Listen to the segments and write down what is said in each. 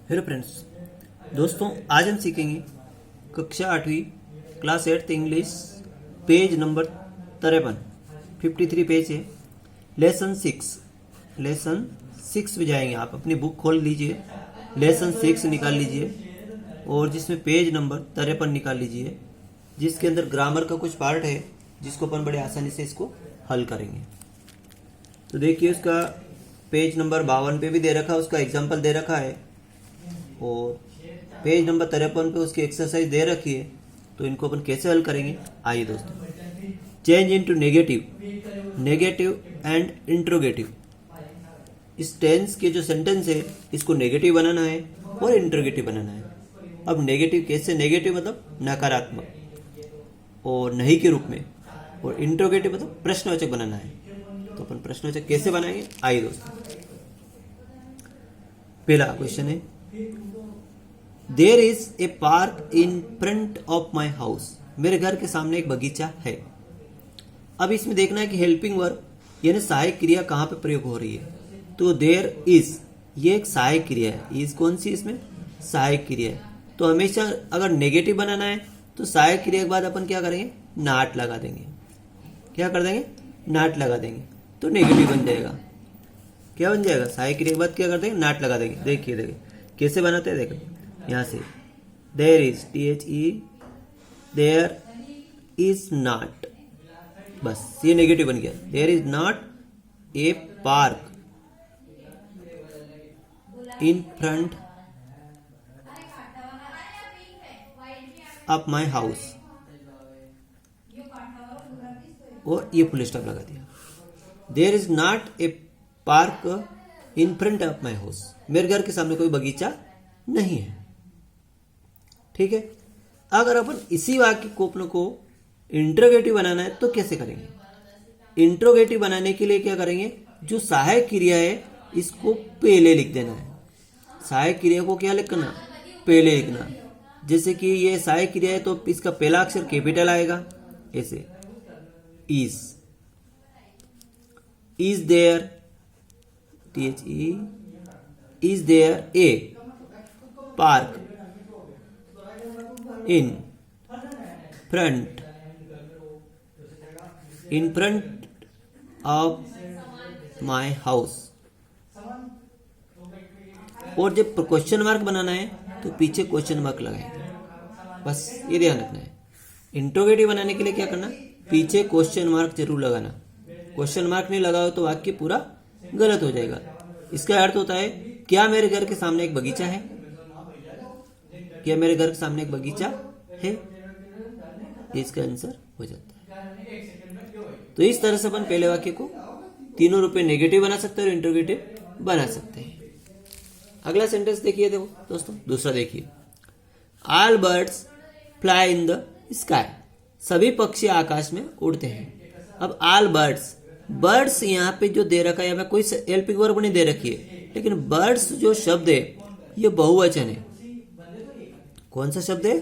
Hello friends, दोस्तों आज हम सीखेंगे कक्षा 8वीं class 8th English page number 53 page है। लेसन 6 में जाएंगे। आप अपनी बुक खोल लीजिए, लेसन 6 निकाल लीजिए और जिसमें पेज नंबर 53 निकाल लीजिए, जिसके अंदर ग्रामर का कुछ पार्ट है जिसको अपन बड़े आसानी से इसको हल करेंगे। तो देखिए, उसका पेज नंबर 52 पे भी दे रखा है, उसका एग्जाम्पल दे रखा है और पेज नंबर 53 पे उसकी एक्सरसाइज दे रखी है। तो इनको अपन कैसे हल करेंगे, आइए दोस्तों। Change into negative and interrogative. इस टेंस के जो सेंटेंस है इसको नेगेटिव बनाना है और इंट्रोगेटिव बनाना है। अब नेगेटिव कैसे? नेगेटिव मतलब नकारात्मक और नहीं के रूप में, और इंट्रोगेटिव मतलब प्रश्नवाचक बनाना है। तो अपन प्रश्नवाचक कैसे बनाएंगे, आइए दोस्तों। पहला क्वेश्चन है, there is a park in front of my house. मेरे घर के सामने एक बगीचा है। अब इसमें देखना है कि हेल्पिंग वर्ब यानी सहायक क्रिया कहाँ पे प्रयोग हो रही है। तो देयर इज, ये एक सहायक क्रिया है। इज कौन सी? इसमें सहायक क्रिया है। तो हमेशा अगर नेगेटिव बनाना है तो सहायक क्रिया के बाद अपन क्या करेंगे, नाट लगा देंगे। क्या कर देंगे? नाट लगा देंगे, तो नेगेटिव बन जाएगा। क्या बन जाएगा? सहायक क्रिया के बाद क्या कर देंगे, नाट लगा देंगे। देखिए कैसे बनाते हैं, देखो यहाँ से there is, THE, there is not, बस ये नेगेटिव बन गया। There is not a park in front of my house, और ये फुल स्टॉप लगा दिया। There is not a park in front of my house, मेरे घर के सामने कोई बगीचा नहीं है। ठीक है। अगर अपन इसी वाक्य को अपने को इंट्रोगेटिव बनाना है तो कैसे करेंगे? इंट्रोगेटिव बनाने के लिए क्या करेंगे, जो सहायक क्रिया है इसको पहले लिख देना है। सहायक क्रिया को क्या लिखना? पहले लिखना। जैसे कि ये सहायक क्रिया है तो इसका पहला अक्षर कैपिटल आएगा, ऐसे is there, THE, is there a park in front of my house. और जब क्वेश्चन मार्क बनाना है तो पीछे क्वेश्चन मार्क लगाएंगे, बस ये ध्यान रखना है। इंट्रोगेटिव बनाने के लिए क्या करना, पीछे क्वेश्चन मार्क जरूर लगाना। क्वेश्चन मार्क नहीं लगाओ तो वाक्य पूरा गलत हो जाएगा। इसका अर्थ होता है, क्या मेरे घर के सामने एक बगीचा है? क्या मेरे घर के सामने एक बगीचा है? इसका आंसर हो जाता है। तो इस तरह से अपन पहले वाक्य को तीनों रूप में नेगेटिव बना सकते हैं और इंट्रोगेटिव बना सकते हैं। अगला सेंटेंस देखिए, देखो दोस्तों, दूसरा देखिए। All birds fly in the sky. सभी पक्षी आकाश में उड़ते हैं। अब ऑल बर्ड्स यहाँ पे जो दे रखा है, यहाँ पे कोई हेल्पिंग वर्ब नहीं दे रखी है, लेकिन बर्ड्स जो शब्द है ये बहुवचन है। कौन सा शब्द है?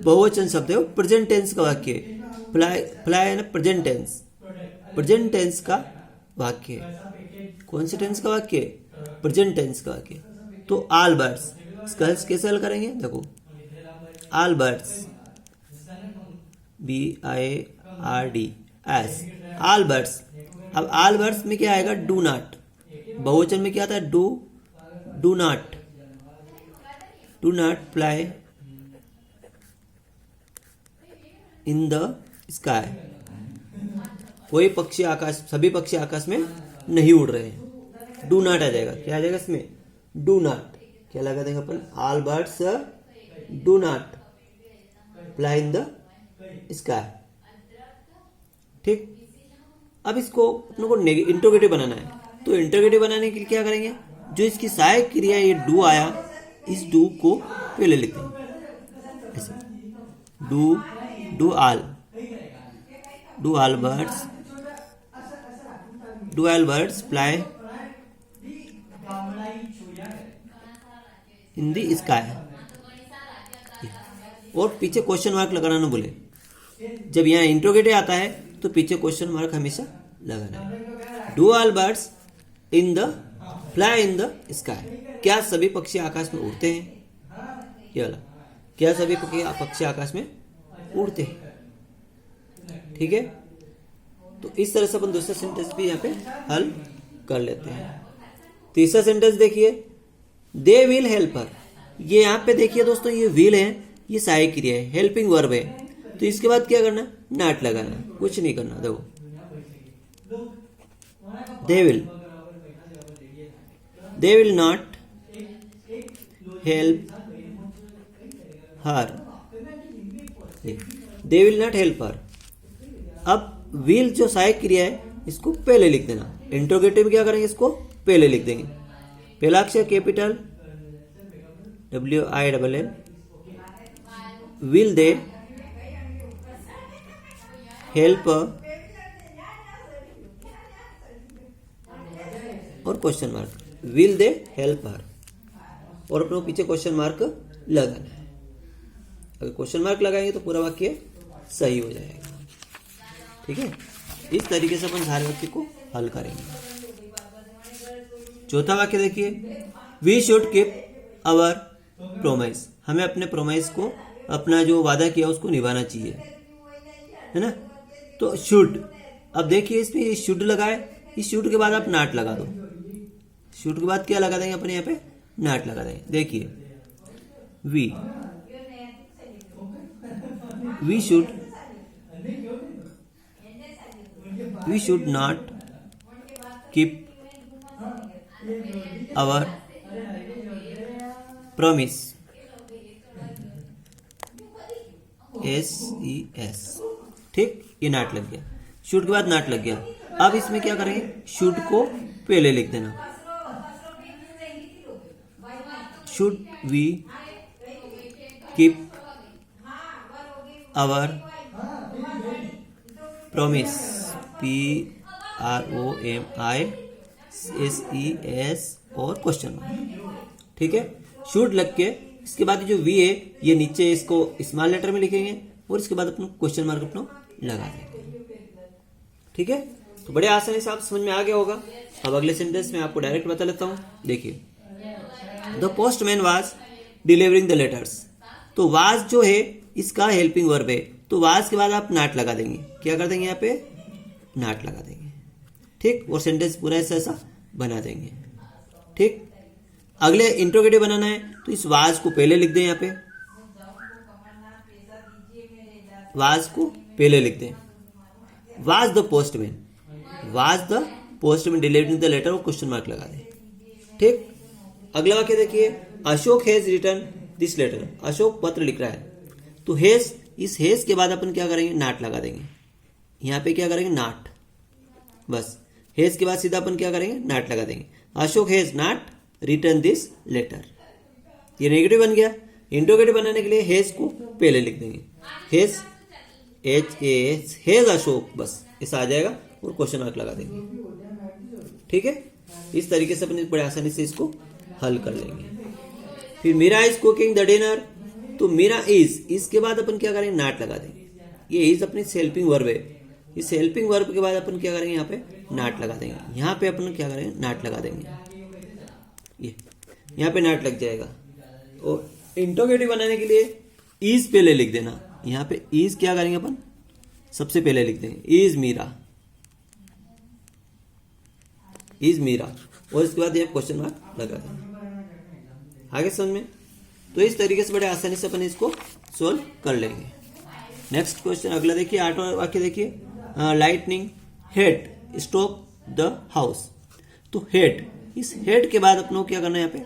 बहुवचन शब्द है, वो प्रेजेंट टेंस का वाक्य है। फ्लाई है ना, प्रेजेंट टेंस का वाक्य है। कौन से टेंस का वाक्य है? प्रेजेंट टेंस का वाक्य। तो ऑल बर्ड्स, इसका कैसे हल करेंगे, देखो। All birds, BIRDS, all birds. अब ऑल बर्ड्स में क्या आएगा? Do not. बहुवचन में क्या आता है? Do not fly in the sky. कोई पक्षी आकाश, सभी पक्षी आकाश में नहीं उड़ रहे हैं। डू नॉट आ जाएगा। क्या आ जाएगा इसमें? Do not. क्या लगा देंगे अपन? All birds do not fly in the sky. ठीक। अब इसको अपने को इंट्रोगेटिव बनाना है। तो इंट्रोगेटिव बनाने के लिए क्या करेंगे, जो इसकी सहायक क्रिया ये डू आया, इस डू को पहले लिख देंगे ऐसे। Do all birds fly in the sky. और पीछे क्वेश्चन मार्क लगाना बोले। जब यहाँ इंट्रोगेटिव आता है तो पीछे क्वेश्चन मार्क हमेशा लगाना है। Do all birds in the fly in the sky, क्या सभी पक्षी आकाश में उड़ते हैं, ये वाला, क्या सभी पक्षी आकाश में उड़ते हैं। ठीक है, तो इस तरह से अपन दूसरा सेंटेंस भी यहाँ पे हल कर लेते हैं। तीसरा सेंटेंस देखिए, दे विल हेल्प हर। ये यहाँ पे देखिए दोस्तों, ये विल है, ये सहायक क्रिया है, हेल्पिंग वर्ब है, तो इसके बाद क्या करना, नॉट लगाना, कुछ नहीं करना। देखो, they will not help her, they will not help her. अब विल जो सहायक क्रिया है इसको पहले लिख देना, इंट्रोगेटिव क्या करेंगे, इसको पहले लिख देंगे। पहला अक्षर capital WILL, will they help और question mark, will they help her, और अपने पीछे क्वेश्चन मार्क लगाना है। अगर क्वेश्चन मार्क लगाएंगे तो पूरा वाक्य सही हो जाएगा। ठीक है, इस तरीके से अपन सारे वाक्य को हल करेंगे। चौथा वाक्य देखिए, we should keep our promise, हमें अपने प्रोमिस को, अपना जो वादा किया उसको निभाना चाहिए, है ना। तो शुड, अब देखिए इसमें शुड लगाए, इस शुड के बाद आप नॉट लगा दो, शुड के बाद क्या लगा देंगे अपन यहाँ पे, नॉट लगा देंगे। देखिए, we should not keep our promise, SES, ठीक, ये नॉट लग गया, शुड के बाद नॉट लग गया। अब इसमें क्या करेंगे, शुड को पहले लिख देना, should we keep our promise, PROMISES और क्वेश्चन मार्क। ठीक है, शुड लग के इसके बाद जो वी है ये नीचे इसको स्मॉल लेटर में लिखेंगे और इसके बाद अपना क्वेश्चन मार्क अपना लगा देंगे। ठीक है, तो बड़े आसानी से आप समझ में आ गया होगा। अब अगले सेंटेंस में आपको डायरेक्ट बता लेता हूं। देखिए, the postman was delivering the letters, तो वाज जो है इसका हेल्पिंग वर्ब है, तो वाज के बाद आप नॉट लगा देंगे, क्या कर देंगे यहाँ पे, नॉट लगा देंगे। ठीक, और सेंटेंस पूरा ऐसा बना देंगे। ठीक, अगले इंट्रोगेटिव बनाना है तो इस वाज को पहले लिख दें, यहाँ पे वाज को पहले लिख दें, was the postman delivering the letter और क्वेश्चन मार्क लगा दें। ठीक, अगला वाक्य देखिए, Ashok has written this letter, Ashok पत्र लिख रहा है, तो हैज, इस हैज के बाद अपन क्या करेंगे, नॉट लगा देंगे। यहाँ पे क्या करेंगे, नॉट, बस हैज के बाद सीधा अपन क्या करेंगे, नॉट लगा देंगे। Ashok has not written this letter, ये नेगेटिव बन गया। इंट्रोगेटिव बनाने के लिए हैज को पहले लिख देंगे, हैज हैज अशोक, बस ऐसा आ जाएगा और क्वेश्चन मार्क लगा देंगे। ठीक है, इस तरीके से अपन बड़े आसानी से इसको हल कर लेंगे। फिर Meera is cooking the dinner, तो मीरा इज, इसके बाद अपन क्या करेंगे, नॉट लगा देंगे। ये इज अपनी हेल्पिंग वर्ब है, इस हेल्पिंग वर्ब के बाद अपन क्या करेंगे, यहाँ पे नॉट लगा देंगे। यहाँ पे अपन क्या करेंगे, नॉट लगा देंगे, ये यहाँ पे नॉट लग जाएगा। और इंट्रोगेटिव बनाने के लिए इज पहले लिख देना, यहाँ पे इज क्या करेंगे अपन, सबसे पहले लिख देंगे, इज मीरा, और इसके बाद ये क्वेश्चन मार्क लगा देंगे। आगे समझ में, तो इस तरीके से बड़े आसानी से अपन इसको सोल्व कर लेंगे। नेक्स्ट क्वेश्चन अगला देखिए, 8वां वाक्य देखिए, lightning head stroke the house, तो हेड, इस हेड के बाद अपनों क्या करना है, यहाँ पे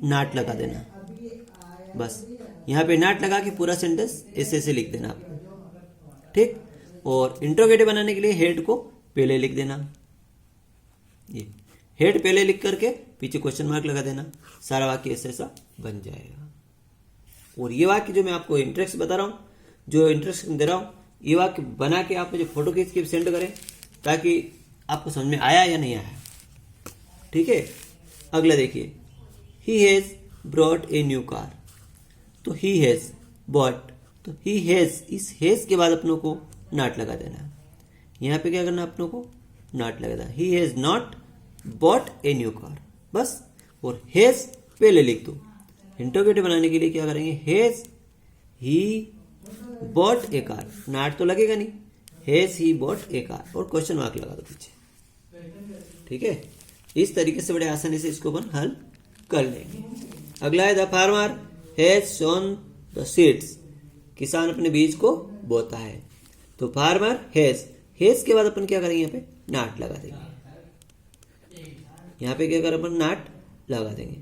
नॉट लगा देना, बस यहाँ पे नॉट लगा के पूरा सेंटेंस ऐसे लिख देना आप। ठीक, और इंट्रोगेटिव बनाने के लिए हेड को पहले लिख देना, ये हेड पहले लिख करके पीछे क्वेश्चन मार्क लगा देना, सारा वाक्य ऐसा बन जाएगा। और ये वाक्य जो मैं आपको इंट्रोडक्शन बता रहा हूँ, जो इंट्रोडक्शन दे रहा हूँ, ये वाक्य बना के आप मुझे फोटो खींच के सेंड करें ताकि आपको समझ में आया या नहीं आया। ठीक है, अगला देखिए, he has brought a new car, तो ही हैज बॉट, तो ही हैज, इस हैज के बाद अपनों को नॉट लगा देना। यहाँ पे क्या करना, अपनों को नॉट लगा देना, he has not bought a new car, बस। और हैज पहले लिख दो। इंटरोगेटिव बनाने के लिए क्या करेंगे, has he bought A car, not तो लगेगा नहीं, has he bought A car और क्वेश्चन मार्क लगा दो पीछे। ठीक है, इस तरीके से बड़े आसानी से इसको अपन हल कर लेंगे। अगला है the farmer has sown the seeds, किसान अपने बीज को बोता है। तो फार्मर हैज, हैज के बाद अपन क्या करेंगे, यहाँ पे नॉट लगा देंगे। यहाँ पे क्या करें अपन, नॉट लगा देंगे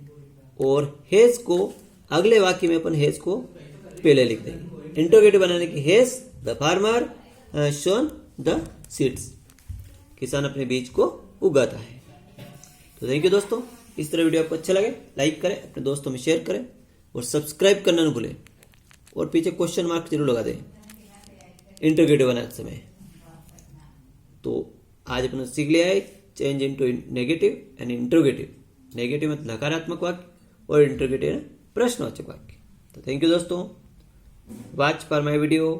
और हैज को अगले वाक्य में अपन हैज को पहले लिख देंगे। इंटरोगेटिव बनाने की, has the farmer sown the seeds, किसान अपने बीज को उगाता है। तो थैंक यू दोस्तों, इस तरह वीडियो आपको अच्छा लगे लाइक करें, अपने दोस्तों में शेयर करें और सब्सक्राइब करना न भूलें और पीछे क्वेश्चन मार्क जरूर लगा दें इंटरोगेटिव बनाते समय। तो आज अपने सीख लिया है change into negative and interrogative. Negative मतलब नकारात्मक वाक्य और इंटरोगेटिव प्रश्नवाचक वाक्य। तो थैंक यू दोस्तों, वॉच फॉर माय वीडियो।